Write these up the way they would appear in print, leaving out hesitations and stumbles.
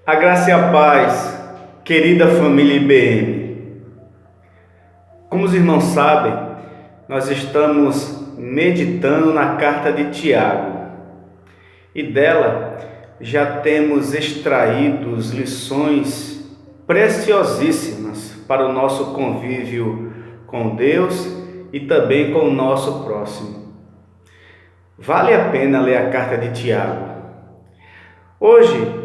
A graça e a paz, querida família IBM. Como os irmãos sabem, nós estamos meditando na carta de Tiago e dela já temos extraído lições preciosíssimas para o nosso convívio com Deus e também com o nosso próximo. Vale a pena ler a carta de Tiago. Hoje,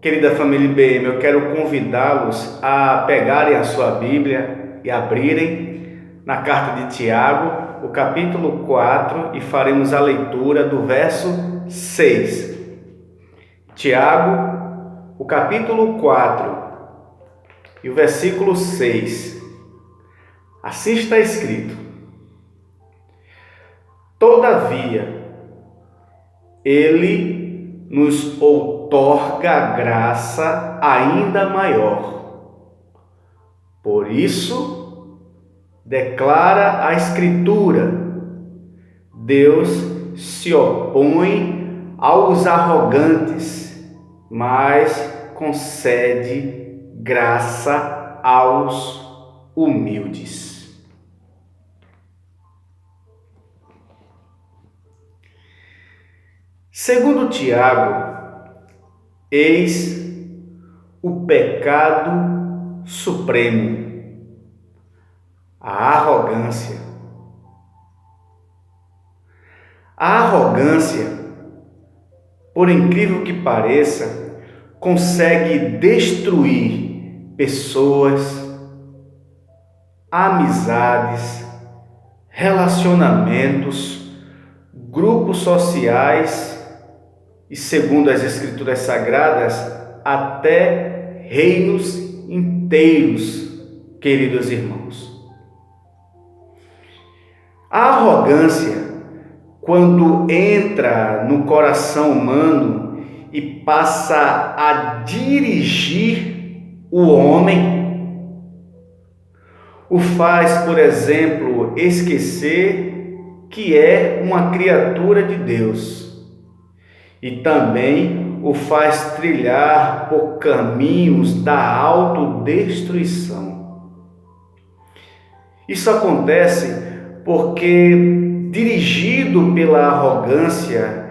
querida família IBM, eu quero convidá-los a pegarem a sua Bíblia e abrirem na carta de Tiago, o capítulo 4, e faremos a leitura do verso 6. Tiago, o capítulo 4 e o versículo 6. Assim está escrito: Todavia, Ele nos outorga graça ainda maior. Por isso, declara a Escritura: Deus se opõe aos arrogantes, mas concede graça aos humildes. Segundo Tiago, eis o pecado supremo, a arrogância. A arrogância, por incrível que pareça, consegue destruir pessoas, amizades, relacionamentos, grupos sociais e, segundo as Escrituras Sagradas, até reinos inteiros, queridos irmãos. A arrogância, quando entra no coração humano e passa a dirigir o homem, o faz, por exemplo, esquecer que é uma criatura de Deus. E também o faz trilhar por caminhos da autodestruição. Isso acontece porque, dirigido pela arrogância,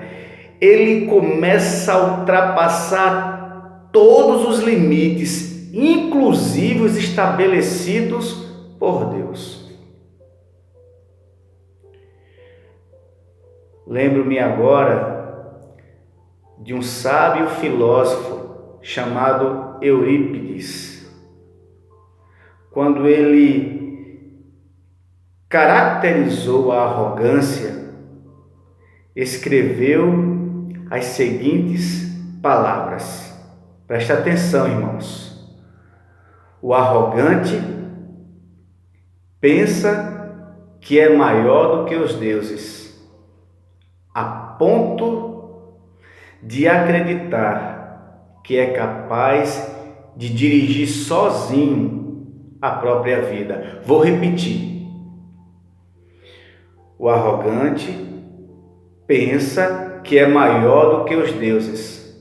ele começa a ultrapassar todos os limites, inclusive os estabelecidos por Deus. Lembro-me agora de um sábio filósofo chamado Eurípides, quando ele caracterizou a arrogância, escreveu as seguintes palavras. Preste atenção, irmãos. O arrogante pensa que é maior do que os deuses, a ponto de acreditar que é capaz de dirigir sozinho a própria vida. Vou repetir. O arrogante pensa que é maior do que os deuses,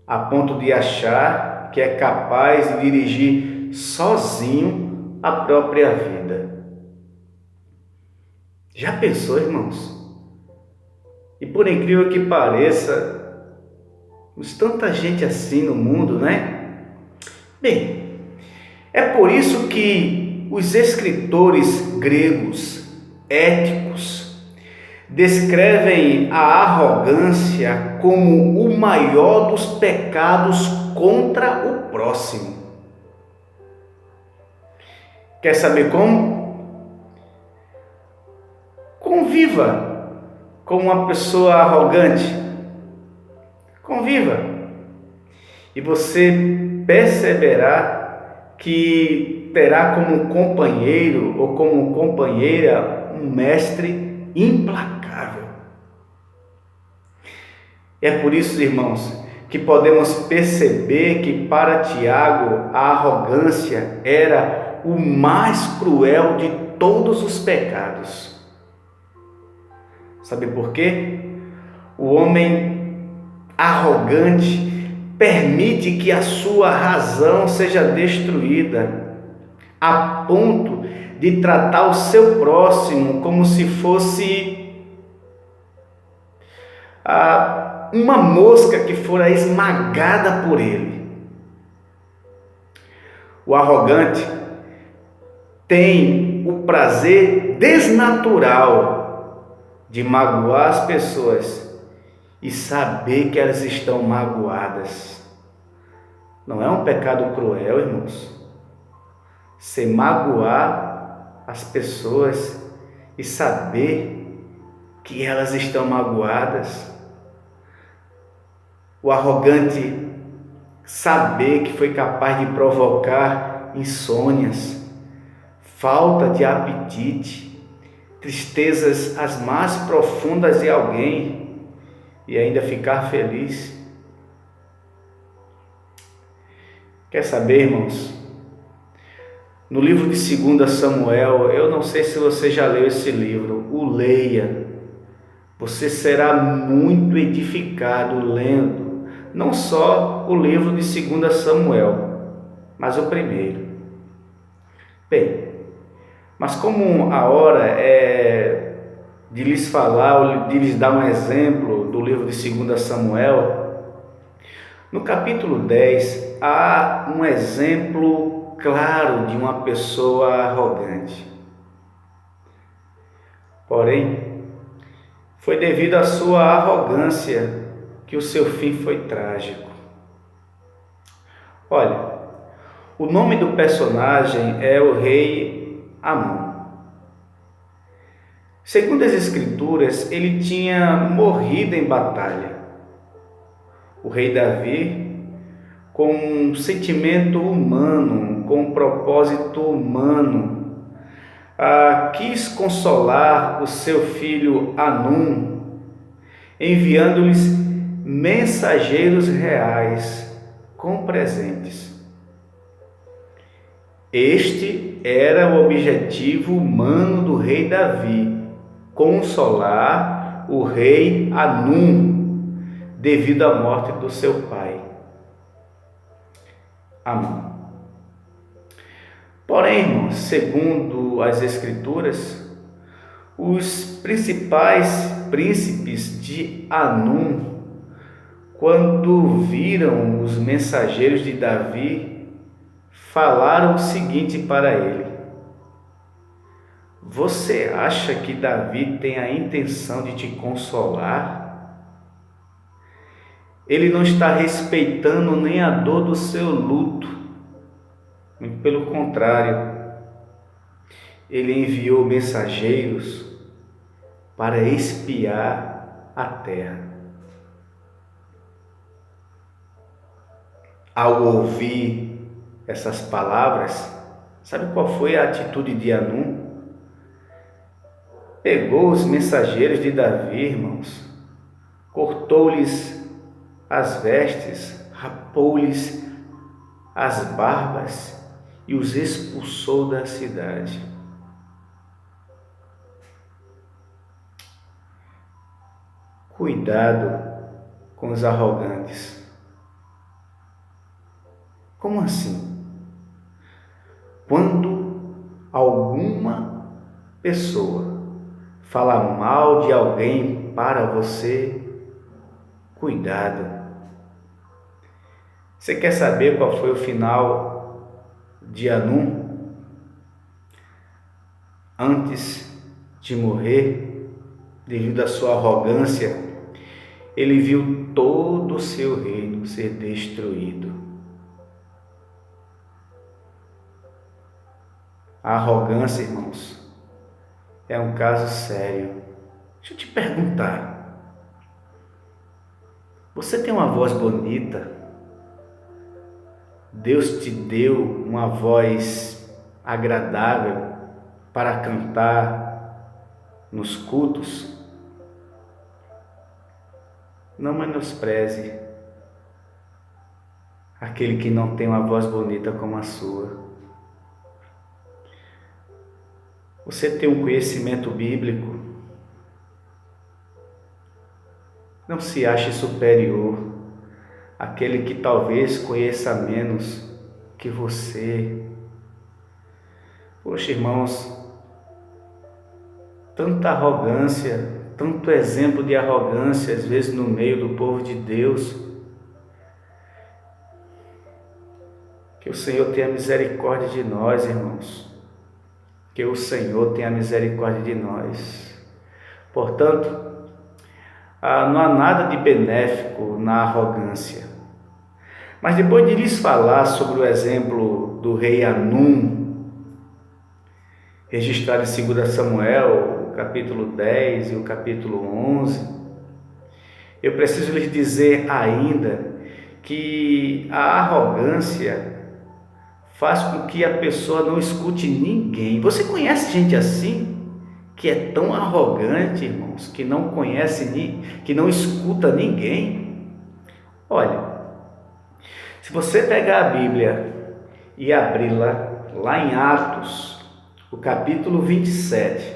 a ponto de achar que é capaz de dirigir sozinho a própria vida. Já pensou, irmãos? E por incrível que pareça, temos tanta gente assim no mundo, né? Bem, é por isso que os escritores gregos éticos descrevem a arrogância como o maior dos pecados contra o próximo. Quer saber como? Conviva com uma pessoa arrogante. Conviva, e você perceberá que terá como companheiro ou como companheira um mestre implacável. É por isso, irmãos, que podemos perceber que para Tiago a arrogância era o mais cruel de todos os pecados. Sabe por quê? O homem arrogante permite que a sua razão seja destruída, a ponto de tratar o seu próximo como se fosse uma mosca que fora esmagada por ele. O arrogante tem o prazer desnatural de magoar as pessoas e saber que elas estão magoadas. Não é um pecado cruel, irmãos? Você magoar as pessoas e saber que elas estão magoadas. O arrogante saber que foi capaz de provocar insônias, falta de apetite, tristezas as mais profundas de alguém e ainda ficar feliz. Quer saber, irmãos? No livro de 2 Samuel, eu não sei se você já leu esse livro, o leia. Você será muito edificado lendo, não só o livro de 2 Samuel, mas o primeiro. Bem, mas como a hora é de lhes falar, de lhes dar um exemplo do livro de 2 Samuel, no capítulo 10 há um exemplo claro de uma pessoa arrogante. Porém, foi devido à sua arrogância que o seu fim foi trágico. Olha, o nome do personagem é o rei Amon. Segundo as Escrituras, ele tinha morrido em batalha. O rei Davi, com um sentimento humano, com um propósito humano, quis consolar o seu filho Hanum, enviando-lhes mensageiros reais com presentes. Este era o objetivo humano do rei Davi, consolar o rei Hanum devido à morte do seu pai, Amon. Porém, irmãos, segundo as Escrituras, os principais príncipes de Hanum, quando viram os mensageiros de Davi, falaram o seguinte para ele: você acha que Davi tem a intenção de te consolar? Ele não está respeitando nem a dor do seu luto. Muito pelo contrário, ele enviou mensageiros para espiar a terra. Ao ouvir essas palavras, sabe qual foi a atitude de Hanum? Pegou os mensageiros de Davi, irmãos, cortou-lhes as vestes, rapou-lhes as barbas e os expulsou da cidade. Cuidado com os arrogantes. Como assim? Quando alguma pessoa fala mal de alguém para você, cuidado. Você quer saber qual foi o final de Hanum? Antes de morrer, devido à sua arrogância, ele viu todo o seu reino ser destruído. A arrogância, irmãos, é um caso sério. Deixa eu te perguntar: você tem uma voz bonita? Deus te deu uma voz agradável para cantar nos cultos? Não menospreze aquele que não tem uma voz bonita como a sua. Você tem um conhecimento bíblico? Não se ache superior. aquele que talvez conheça menos que você. Poxa, irmãos, tanta arrogância, tanto exemplo de arrogância, às vezes no meio do povo de Deus. Que o Senhor tenha misericórdia de nós, irmãos. Que o Senhor tenha misericórdia de nós. Portanto, não há nada de benéfico na arrogância. Mas depois de lhes falar sobre o exemplo do rei Anum, registrado em 2 Samuel, o capítulo 10 e o capítulo 11, eu preciso lhes dizer ainda que a arrogância faz com que a pessoa não escute ninguém. Você conhece gente assim? Que é tão arrogante, irmãos, que não conhece, que não escuta ninguém? Olha, se você pegar a Bíblia e abri-la lá em Atos, o capítulo 27,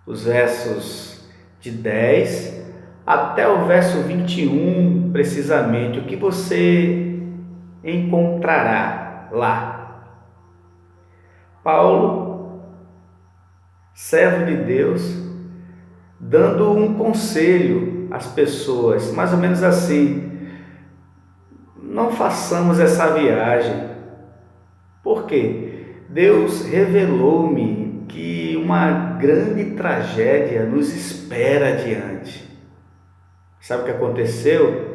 os versos de 10 até o verso 21, precisamente, o que você encontrará lá? Paulo, servo de Deus, dando um conselho às pessoas, mais ou menos assim: não façamos essa viagem. Por quê? Deus revelou-me que uma grande tragédia nos espera adiante. Sabe o que aconteceu?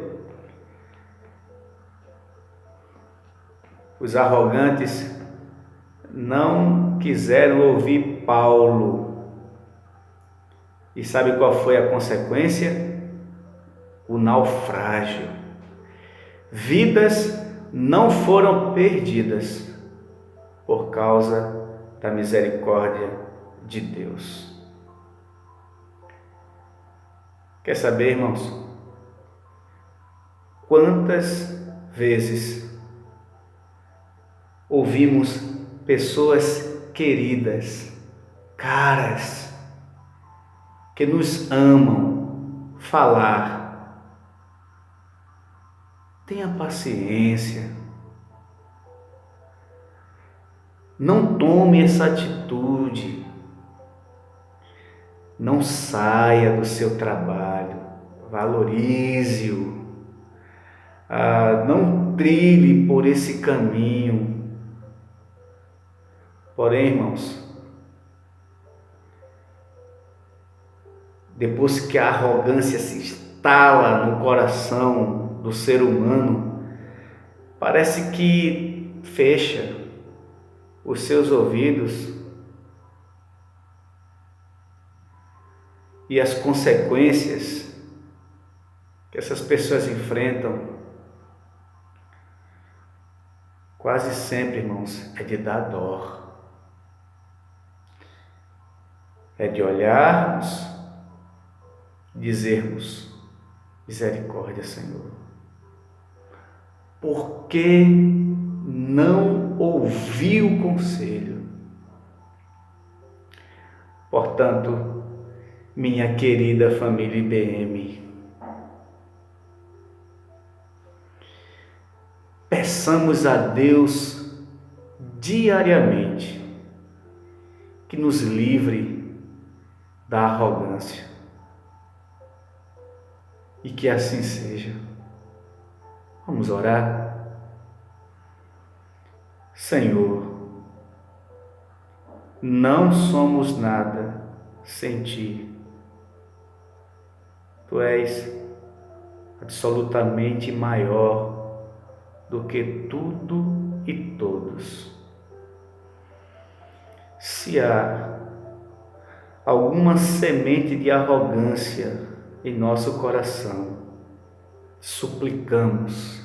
Os arrogantes não quiseram ouvir Paulo. E sabe qual foi a consequência? O naufrágio. Vidas não foram perdidas por causa da misericórdia de Deus. Quer saber, irmãos? Quantas vezes ouvimos pessoas queridas, caras, que nos amam, falar: tenha paciência, não tome essa atitude, não saia do seu trabalho, valorize-o, não trilhe por esse caminho. Porém, irmãos, depois que a arrogância se instala no coração do ser humano, parece que fecha os seus ouvidos, e as consequências que essas pessoas enfrentam quase sempre, irmãos, é de dar dó, é de olharmos, dizermos: misericórdia, Senhor. Por que não ouvi o conselho? Portanto, minha querida família IBM, peçamos a Deus diariamente que nos livre da arrogância, e que assim seja. Vamos orar. Senhor, não somos nada sem Ti. Tu és absolutamente maior do que tudo e todos. Se há alguma semente de arrogância em nosso coração, suplicamos: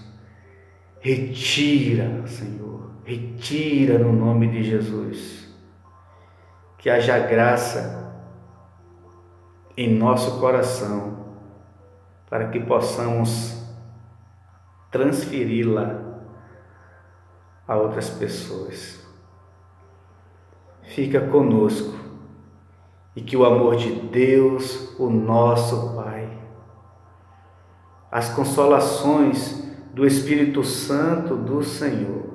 retira, Senhor, retira no nome de Jesus. Que haja graça em nosso coração para que possamos transferi-la a outras pessoas. Fica conosco, e que o amor de Deus, o nosso Pai, as consolações do Espírito Santo do Senhor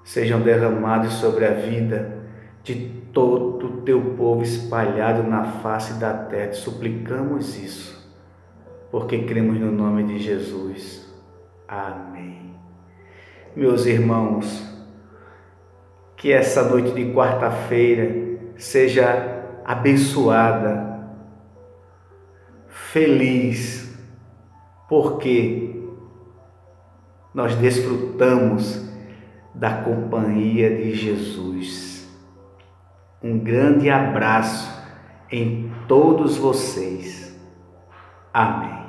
sejam derramados sobre a vida de todo o teu povo espalhado na face da terra. Suplicamos isso, porque cremos no nome de Jesus. Amém. Meus irmãos, que essa noite de quarta-feira seja abençoada, feliz, porque nós desfrutamos da companhia de Jesus. Um grande abraço em todos vocês. Amém.